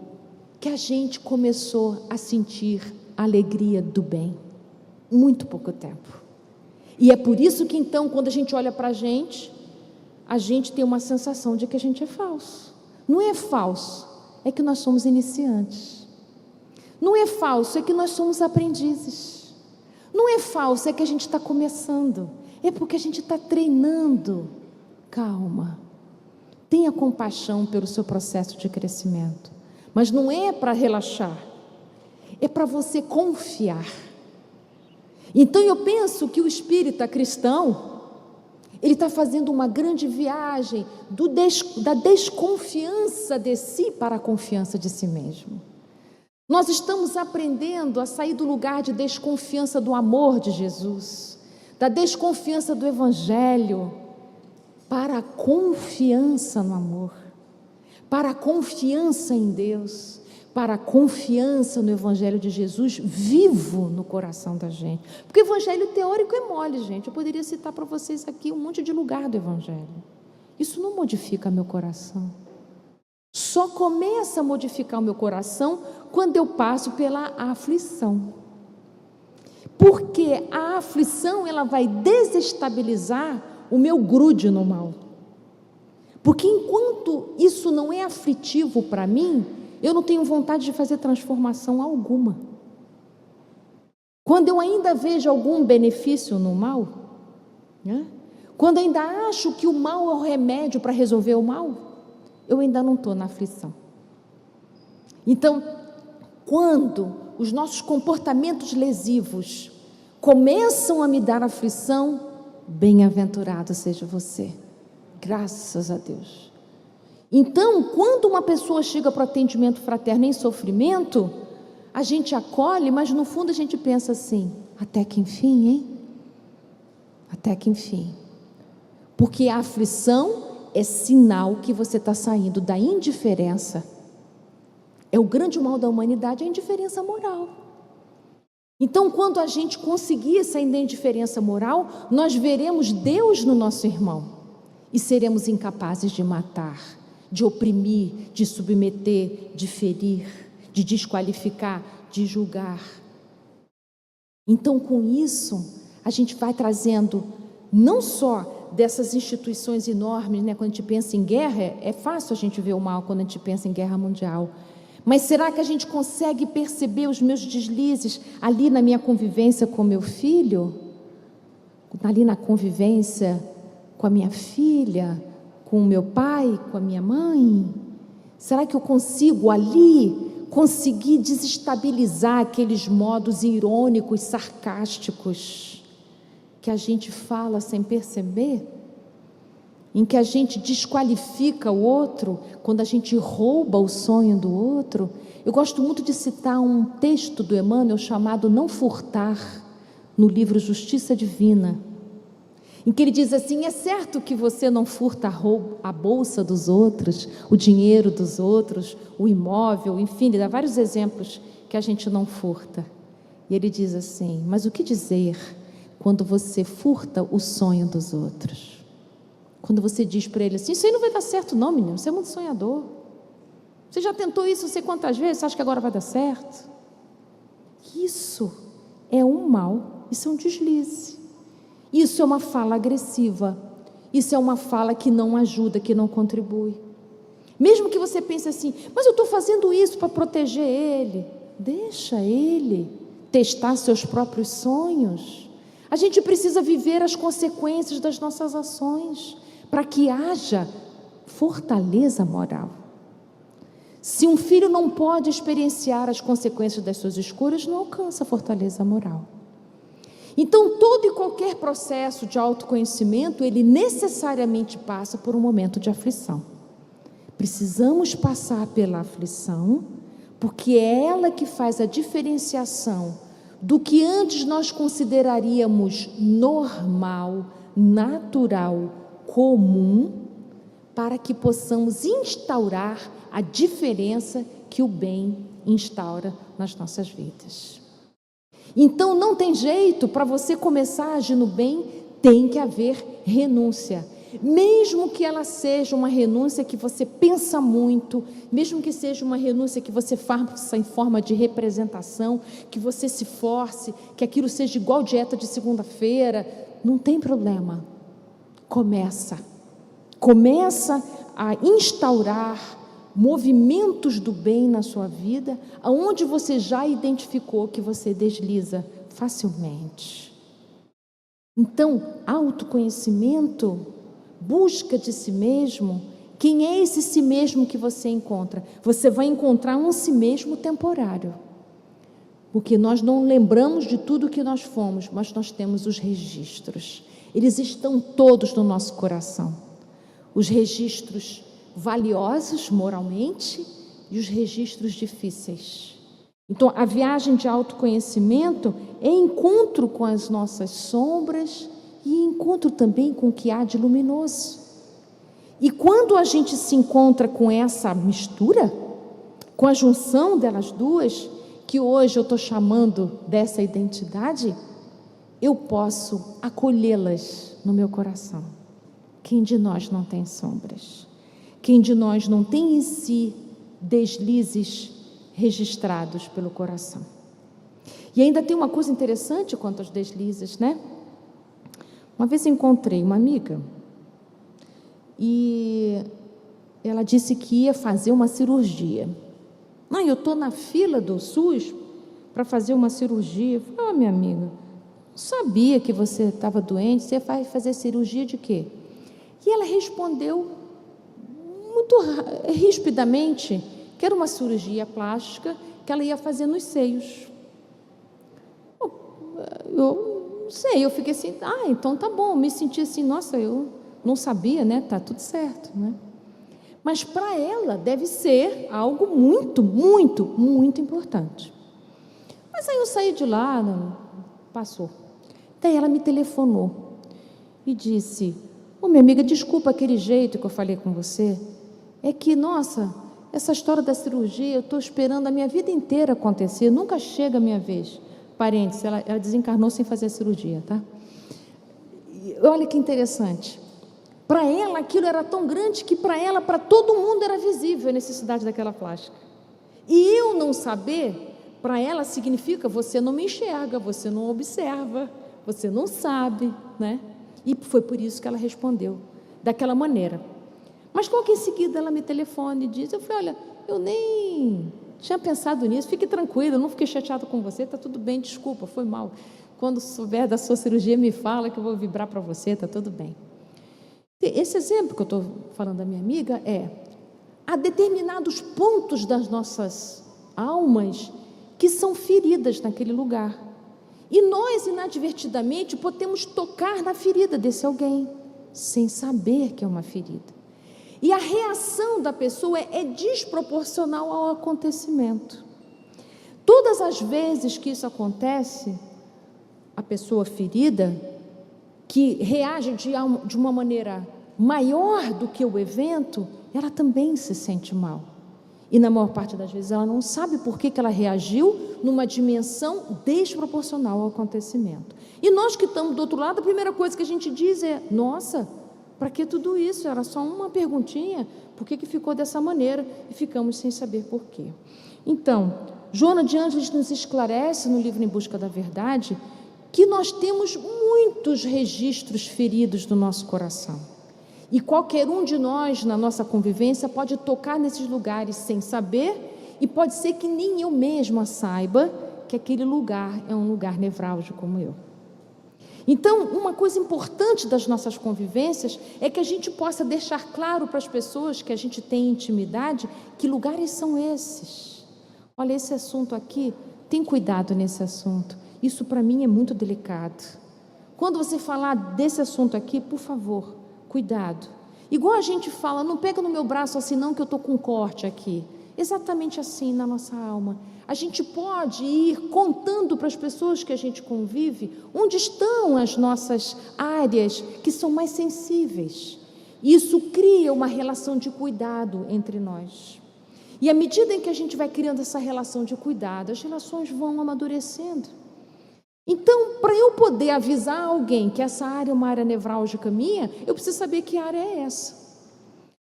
que a gente começou a sentir a alegria do bem. Muito pouco tempo. E é por isso que então, quando a gente olha para a gente tem uma sensação de que a gente é falso. Não é falso, é que nós somos iniciantes. Não é falso, é que nós somos aprendizes. Não é falso, é que a gente está começando. É porque a gente está treinando. Calma. Tenha compaixão pelo seu processo de crescimento. Mas não é para relaxar. É para você confiar. Então eu penso que o espírita cristão, ele está fazendo uma grande viagem da desconfiança de si para a confiança de si mesmo. Nós estamos aprendendo a sair do lugar de desconfiança do amor de Jesus, da desconfiança do Evangelho, para a confiança no amor, para a confiança em Deus, para a confiança no Evangelho de Jesus vivo no coração da gente. Porque o Evangelho teórico é mole, gente. Eu poderia citar para vocês aqui um monte de lugar do Evangelho. Isso não modifica meu coração. Só começa a modificar o meu coração quando eu passo pela aflição. Porque a aflição, ela vai desestabilizar o meu grude no mal. Porque enquanto isso não é aflitivo para mim, eu não tenho vontade de fazer transformação alguma. Quando eu ainda vejo algum benefício no mal, né? Quando ainda acho que o mal é o remédio para resolver o mal, eu ainda não estou na aflição. Então, quando os nossos comportamentos lesivos começam a me dar aflição, bem-aventurado seja você, graças a Deus. Então, quando uma pessoa chega para o atendimento fraterno em sofrimento, a gente acolhe, mas no fundo a gente pensa assim, até que enfim, hein? Até que enfim. Porque a aflição é sinal que você está saindo da indiferença. É o grande mal da humanidade, a indiferença moral. Então, quando a gente conseguir sair da indiferença moral, nós veremos Deus no nosso irmão e seremos incapazes de matar, de oprimir, de submeter, de ferir, de desqualificar, de julgar. Então, com isso, a gente vai trazendo não só dessas instituições enormes, né? Quando a gente pensa em guerra, é fácil a gente ver o mal quando a gente pensa em guerra mundial. Mas será que a gente consegue perceber os meus deslizes ali na minha convivência com meu filho? Ali na convivência com a minha filha, com o meu pai, com a minha mãe? Será que eu consigo ali conseguir desestabilizar aqueles modos irônicos, sarcásticos que a gente fala sem perceber? Em que a gente desqualifica o outro, quando a gente rouba o sonho do outro. Eu gosto muito de citar um texto do Emmanuel chamado Não Furtar, no livro Justiça Divina, em que ele diz assim: é certo que você não furta a bolsa dos outros, o dinheiro dos outros, o imóvel, enfim, ele dá vários exemplos que a gente não furta. E ele diz assim: mas o que dizer quando você furta o sonho dos outros? Quando você diz para ele assim: isso aí não vai dar certo não, menino, você é muito sonhador, você já tentou isso não sei quantas vezes, você acha que agora vai dar certo? Isso é um mal, isso é um deslize, isso é uma fala agressiva, isso é uma fala que não ajuda, que não contribui. Mesmo que você pense assim: mas eu estou fazendo isso para proteger ele. Deixa ele testar seus próprios sonhos. A gente precisa viver as consequências das nossas ações, para que haja fortaleza moral. Se um filho não pode experienciar as consequências das suas escolhas, não alcança fortaleza moral. Então, todo e qualquer processo de autoconhecimento, ele necessariamente passa por um momento de aflição. Precisamos passar pela aflição, porque é ela que faz a diferenciação do que antes nós consideraríamos normal, natural, comum, para que possamos instaurar a diferença que o bem instaura nas nossas vidas. Então não tem jeito, para você começar a agir no bem, tem que haver renúncia. Mesmo que ela seja uma renúncia que você pensa muito, mesmo que seja uma renúncia que você faça em forma de representação, que você se force, que aquilo seja igual dieta de segunda-feira, não tem problema. Começa a instaurar movimentos do bem na sua vida, aonde você já identificou que você desliza facilmente. Então, autoconhecimento, busca de si mesmo. Quem é esse si mesmo que você encontra? Você vai encontrar um si mesmo temporário, porque nós não lembramos de tudo que nós fomos, mas nós temos os registros. Eles estão todos no nosso coração. Os registros valiosos moralmente e os registros difíceis. Então, a viagem de autoconhecimento é encontro com as nossas sombras e encontro também com o que há de luminoso. E quando a gente se encontra com essa mistura, com a junção delas duas, que hoje eu estou chamando dessa identidade, eu posso acolhê-las no meu coração. Quem de nós não tem sombras? Quem de nós não tem em si deslizes registrados pelo coração? E ainda tem uma coisa interessante quanto aos deslizes, né? Uma vez encontrei uma amiga e ela disse que ia fazer uma cirurgia. Eu estou na fila do SUS para fazer uma cirurgia. Eu falei, minha amiga, não sabia que você estava doente, você vai fazer cirurgia de quê? E ela respondeu muito rispidamente que era uma cirurgia plástica que ela ia fazer nos seios. Eu não sei, eu fiquei assim, então tá bom, me senti assim, nossa, eu não sabia, né? Tá tudo certo, né? Mas para ela deve ser algo muito, muito, muito importante. Mas aí eu saí de lá, passou. Daí ela me telefonou e disse, minha amiga, desculpa aquele jeito que eu falei com você, é que, nossa, essa história da cirurgia, eu estou esperando a minha vida inteira acontecer, nunca chega a minha vez. Parênteses, ela desencarnou sem fazer a cirurgia, tá? E olha que interessante. Para ela, aquilo era tão grande que para ela, para todo mundo era visível a necessidade daquela plástica. E eu não saber, para ela significa você não me enxerga, você não observa, você não sabe, né? E foi por isso que ela respondeu daquela maneira. Mas logo em seguida ela me telefona e diz, eu falei, olha, eu nem tinha pensado nisso, fique tranquila, eu não fiquei chateada com você, está tudo bem, desculpa, foi mal. Quando souber da sua cirurgia, me fala que eu vou vibrar para você, está tudo bem. Esse exemplo que eu estou falando da minha amiga há determinados pontos das nossas almas que são feridas naquele lugar. E nós, inadvertidamente, podemos tocar na ferida desse alguém, sem saber que é uma ferida. E a reação da pessoa é desproporcional ao acontecimento. Todas as vezes que isso acontece, a pessoa ferida, que reage de uma maneira maior do que o evento, ela também se sente mal. E na maior parte das vezes ela não sabe por que ela reagiu numa dimensão desproporcional ao acontecimento. E nós que estamos do outro lado, a primeira coisa que a gente diz é, nossa, para que tudo isso? Era só uma perguntinha, por que ficou dessa maneira? E ficamos sem saber por quê. Então, Joana de Ângeles nos esclarece no livro Em Busca da Verdade, que nós temos muitos registros feridos no nosso coração. E qualquer um de nós, na nossa convivência, pode tocar nesses lugares sem saber, e pode ser que nem eu mesma saiba que aquele lugar é um lugar nevrálgico como eu. Então, uma coisa importante das nossas convivências é que a gente possa deixar claro para as pessoas que a gente tem intimidade, que lugares são esses. Olha, esse assunto aqui, tem cuidado nesse assunto. Isso para mim é muito delicado. Quando você falar desse assunto aqui, por favor, cuidado. Igual a gente fala, não pega no meu braço assim não, que eu estou com um corte aqui. Exatamente assim na nossa alma. A gente pode ir contando para as pessoas que a gente convive onde estão as nossas áreas que são mais sensíveis. Isso cria uma relação de cuidado entre nós. E à medida em que a gente vai criando essa relação de cuidado, as relações vão amadurecendo. Então, para eu poder avisar alguém que essa área é uma área nevrálgica minha, eu preciso saber que área é essa.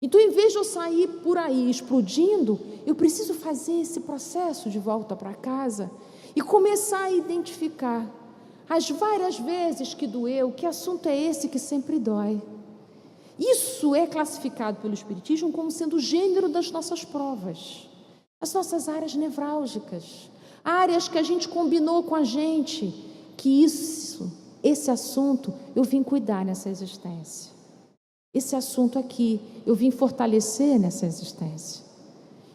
Então, em vez de eu sair por aí explodindo, eu preciso fazer esse processo de volta para casa e começar a identificar as várias vezes que doeu, que assunto é esse que sempre dói. Isso é classificado pelo Espiritismo como sendo o gênero das nossas provas, as nossas áreas nevrálgicas, áreas que a gente combinou com a gente, que esse assunto eu vim cuidar nessa existência. Esse assunto aqui, eu vim fortalecer nessa existência.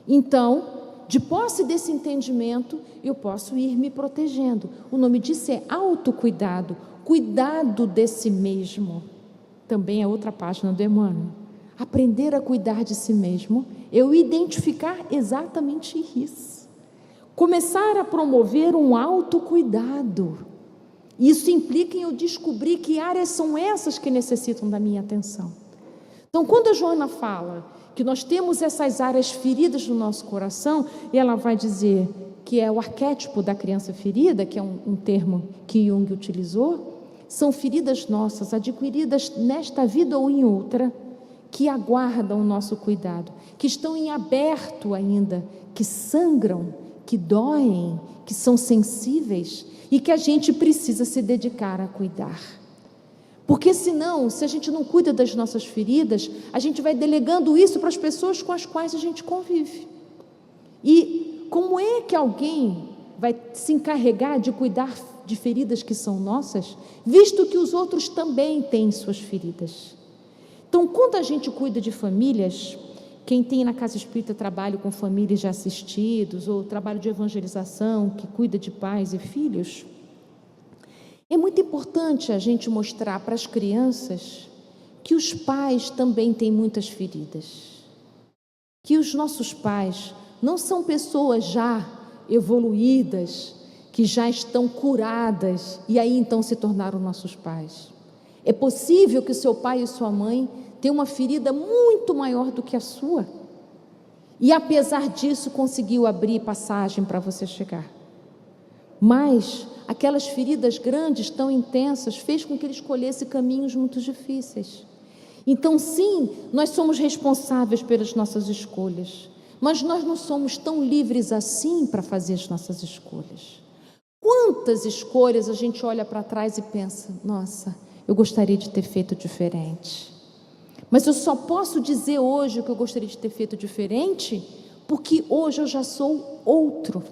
Então, de posse desse entendimento, eu posso ir me protegendo. O nome disso é autocuidado, cuidado de si mesmo. Também é outra página do Emmanuel. Aprender a cuidar de si mesmo, eu identificar exatamente isso. Começar a promover um autocuidado. Isso implica em eu descobrir que áreas são essas que necessitam da minha atenção. Então, quando a Joana fala que nós temos essas áreas feridas no nosso coração, ela vai dizer que é o arquétipo da criança ferida, que é um termo que Jung utilizou, são feridas nossas, adquiridas nesta vida ou em outra, que aguardam o nosso cuidado, que estão em aberto ainda, que sangram, que doem, que são sensíveis e que a gente precisa se dedicar a cuidar. Porque senão, se a gente não cuida das nossas feridas, a gente vai delegando isso para as pessoas com as quais a gente convive. E como é que alguém vai se encarregar de cuidar de feridas que são nossas, visto que os outros também têm suas feridas? Então, quando a gente cuida de famílias, quem tem na Casa Espírita trabalho com famílias já assistidos, ou trabalho de evangelização, que cuida de pais e filhos, é muito importante a gente mostrar para as crianças que os pais também têm muitas feridas, que os nossos pais não são pessoas já evoluídas, que já estão curadas e aí então se tornaram nossos pais. É possível que o seu pai e sua mãe tenham uma ferida muito maior do que a sua, e apesar disso conseguiu abrir passagem para você chegar, mas aquelas feridas grandes, tão intensas, fez com que ele escolhesse caminhos muito difíceis. Então sim, nós somos responsáveis pelas nossas escolhas, mas nós não somos tão livres assim para fazer as nossas escolhas. Quantas escolhas a gente olha para trás e pensa, nossa, eu gostaria de ter feito diferente, mas eu só posso dizer hoje o que eu gostaria de ter feito diferente, porque hoje eu já sou outro.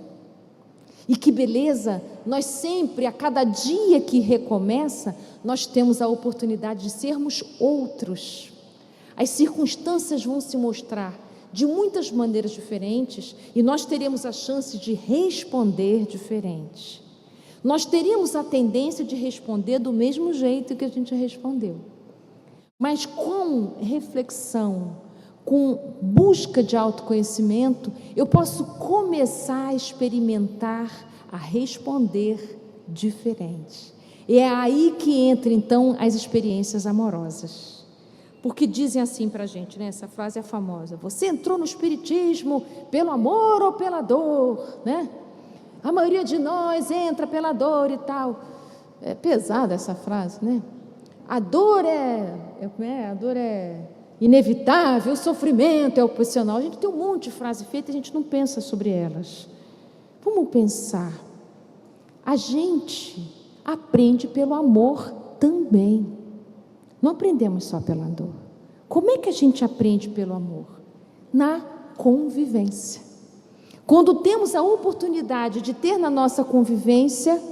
E que beleza, nós sempre, a cada dia que recomeça, nós temos a oportunidade de sermos outros. As circunstâncias vão se mostrar de muitas maneiras diferentes, e nós teremos a chance de responder diferente. Nós teríamos a tendência de responder do mesmo jeito que a gente respondeu, mas com reflexão, com busca de autoconhecimento, eu posso começar a experimentar, a responder diferente. E é aí que entra então as experiências amorosas, porque dizem assim para a gente, né? Essa frase é famosa: você entrou no espiritismo pelo amor ou pela dor, né? A maioria de nós entra pela dor e tal. É pesada essa frase, né? A dor é inevitável, o sofrimento é opcional. A gente tem um monte de frase feita e a gente não pensa sobre elas. Vamos pensar. A gente aprende pelo amor também. Não aprendemos só pela dor. Como é que a gente aprende pelo amor? Na convivência. Quando temos a oportunidade de ter na nossa convivência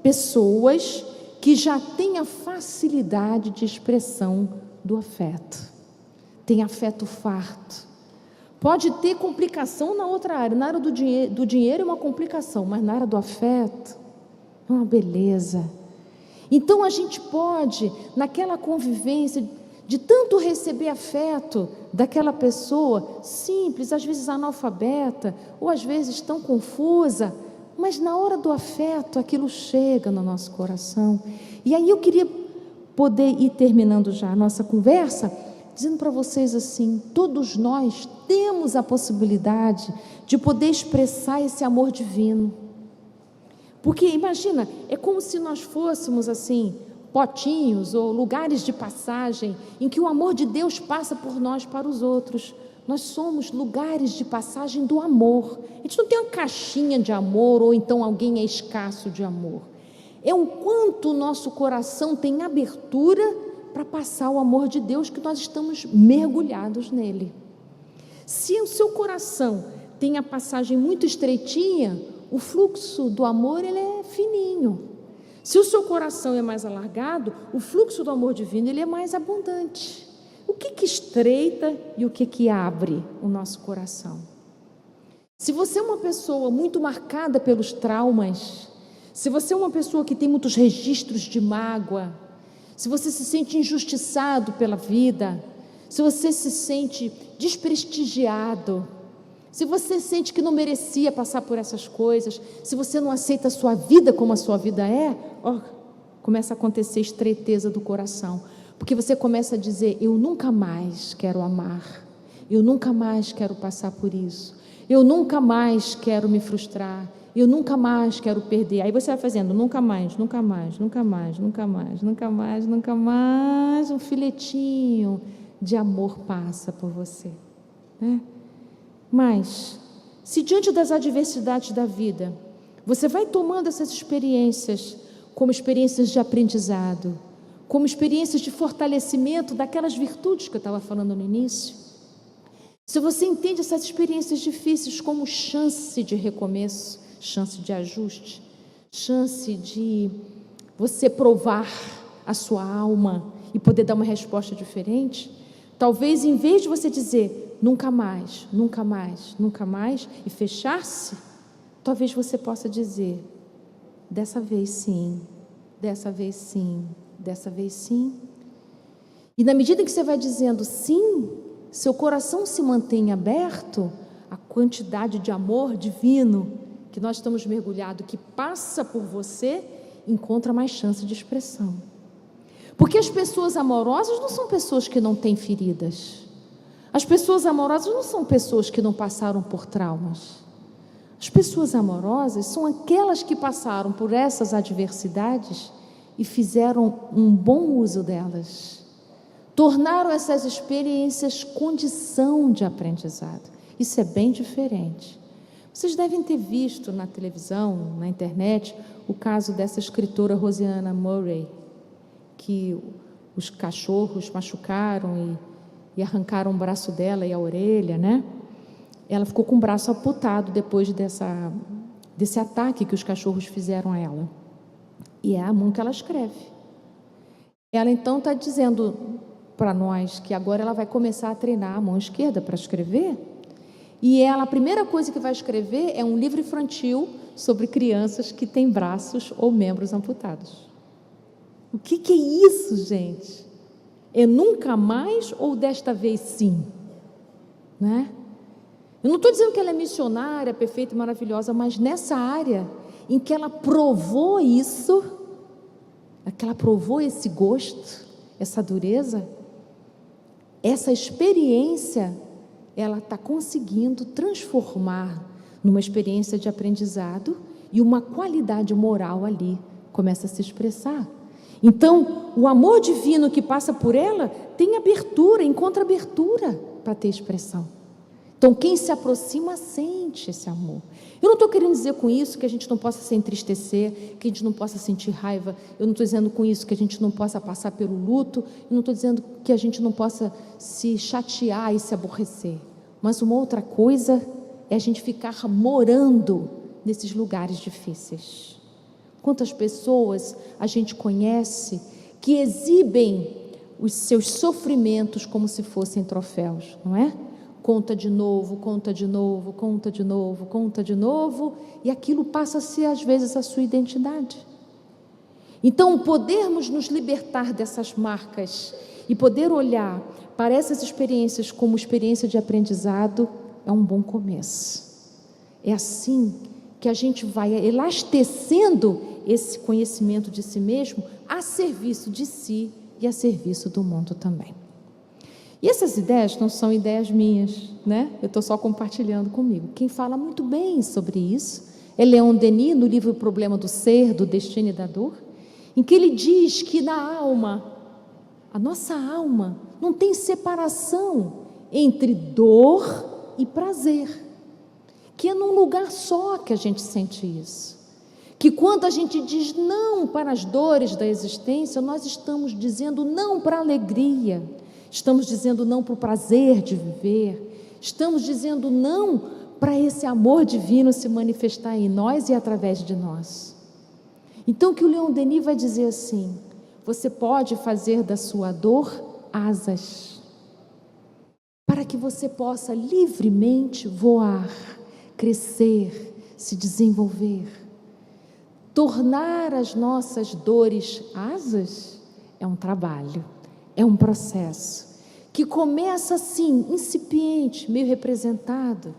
pessoas que já têm a facilidade de expressão do afeto, tem afeto farto. Pode ter complicação na outra área, na área do dinheiro é uma complicação, mas na área do afeto é uma beleza. Então a gente pode, naquela convivência, de tanto receber afeto daquela pessoa simples, às vezes analfabeta, ou às vezes tão confusa, mas na hora do afeto aquilo chega no nosso coração. E aí eu queria poder ir terminando já a nossa conversa, dizendo para vocês assim, todos nós temos a possibilidade de poder expressar esse amor divino. Porque imagina, é como se nós fôssemos assim, potinhos ou lugares de passagem em que o amor de Deus passa por nós para os outros. Nós somos lugares de passagem do amor. A gente não tem uma caixinha de amor, ou então alguém é escasso de amor. É o quanto o nosso coração tem abertura para passar o amor de Deus, que nós estamos mergulhados nele. Se o seu coração tem a passagem muito estreitinha, o fluxo do amor ele é fininho. Se o seu coração é mais alargado, o fluxo do amor divino ele é mais abundante. O que estreita e o que abre o nosso coração? Se você é uma pessoa muito marcada pelos traumas, se você é uma pessoa que tem muitos registros de mágoa, se você se sente injustiçado pela vida, se você se sente desprestigiado, se você sente que não merecia passar por essas coisas, se você não aceita a sua vida como a sua vida é, começa a acontecer estreiteza do coração, porque você começa a dizer, eu nunca mais quero amar, eu nunca mais quero passar por isso, eu nunca mais quero me frustrar, eu nunca mais quero perder. Aí você vai fazendo, nunca mais, nunca mais, nunca mais, nunca mais, nunca mais, nunca mais, um filetinho de amor passa por você, né? Mas, se diante das adversidades da vida, você vai tomando essas experiências como experiências de aprendizado, como experiências de fortalecimento daquelas virtudes que eu estava falando no início, Se você entende essas experiências difíceis como chance de recomeço, chance de ajuste, chance de você provar a sua alma e poder dar uma resposta diferente, talvez em vez de você dizer nunca mais, nunca mais, nunca mais e fechar-se, talvez você possa dizer dessa vez sim, dessa vez sim, dessa vez sim. E na medida que você vai dizendo sim, seu coração se mantém aberto, a quantidade de amor divino que nós estamos mergulhados, que passa por você, encontra mais chance de expressão. Porque as pessoas amorosas não são pessoas que não têm feridas. As pessoas amorosas não são pessoas que não passaram por traumas. As pessoas amorosas são aquelas que passaram por essas adversidades e fizeram um bom uso delas. Tornaram essas experiências condição de aprendizado. Isso é bem diferente. Vocês devem ter visto na televisão, na internet, o caso dessa escritora Rosianna Murray, que os cachorros machucaram e arrancaram o braço dela e a orelha, né? Ela ficou com o braço amputado depois desse ataque que os cachorros fizeram a ela. E é a mão que ela escreve. Ela então está dizendo para nós que agora ela vai começar a treinar a mão esquerda para escrever. E ela, a primeira coisa que vai escrever é um livro infantil sobre crianças que têm braços ou membros amputados. O que é isso, gente? É nunca mais ou desta vez sim? Né? Eu não estou dizendo que ela é missionária, perfeita e maravilhosa, mas nessa área em que ela provou isso, que ela provou esse gosto, essa dureza, essa experiência, ela está conseguindo transformar numa experiência de aprendizado e uma qualidade moral ali começa a se expressar. Então, o amor divino que passa por ela tem abertura, encontra abertura para ter expressão. Então, quem se aproxima sente esse amor. Eu não estou querendo dizer com isso que a gente não possa se entristecer, que a gente não possa sentir raiva. Eu não estou dizendo com isso que a gente não possa passar pelo luto. Eu não estou dizendo que a gente não possa se chatear e se aborrecer. Mas uma outra coisa é a gente ficar morando nesses lugares difíceis. Quantas pessoas a gente conhece que exibem os seus sofrimentos como se fossem troféus, não é? Conta de novo, conta de novo, conta de novo, conta de novo, e aquilo passa a ser às vezes a sua identidade. Então, podermos nos libertar dessas marcas e poder olhar para essas experiências como experiência de aprendizado é um bom começo. É assim que a gente vai elastecendo esse conhecimento de si mesmo a serviço de si e a serviço do mundo também. E essas ideias não são ideias minhas, né? Eu estou só compartilhando comigo. Quem fala muito bem sobre isso é Leon Denis, no livro O Problema do Ser, do Destino e da Dor, em que ele diz que na alma, a nossa alma não tem separação entre dor e prazer, que é num lugar só que a gente sente isso. Que quando a gente diz não para as dores da existência, nós estamos dizendo não para a alegria, estamos dizendo não para o prazer de viver, estamos dizendo não para esse amor divino se manifestar em nós e através de nós. Então, que o Leon Denis vai dizer assim: você pode fazer da sua dor asas, para que você possa livremente voar, crescer, se desenvolver. Tornar as nossas dores asas é um trabalho, é um processo que começa assim, incipiente, meio representado,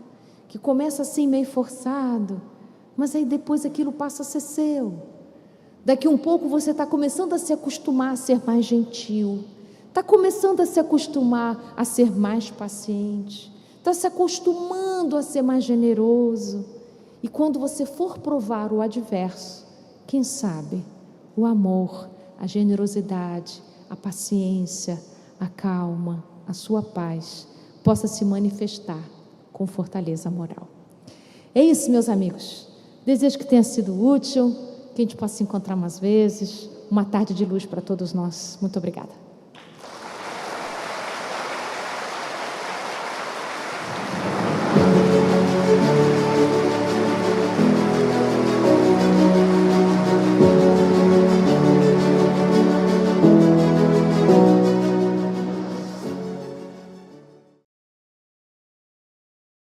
que começa assim meio forçado, mas aí depois aquilo passa a ser seu. Daqui um pouco você está começando a se acostumar a ser mais gentil, está começando a se acostumar a ser mais paciente, está se acostumando a ser mais generoso. E quando você for provar o adverso, quem sabe o amor, a generosidade, a paciência, a calma, a sua paz possa se manifestar com fortaleza moral. É isso, meus amigos. Desejo que tenha sido útil, que a gente possa se encontrar mais vezes. Uma tarde de luz para todos nós. Muito obrigada.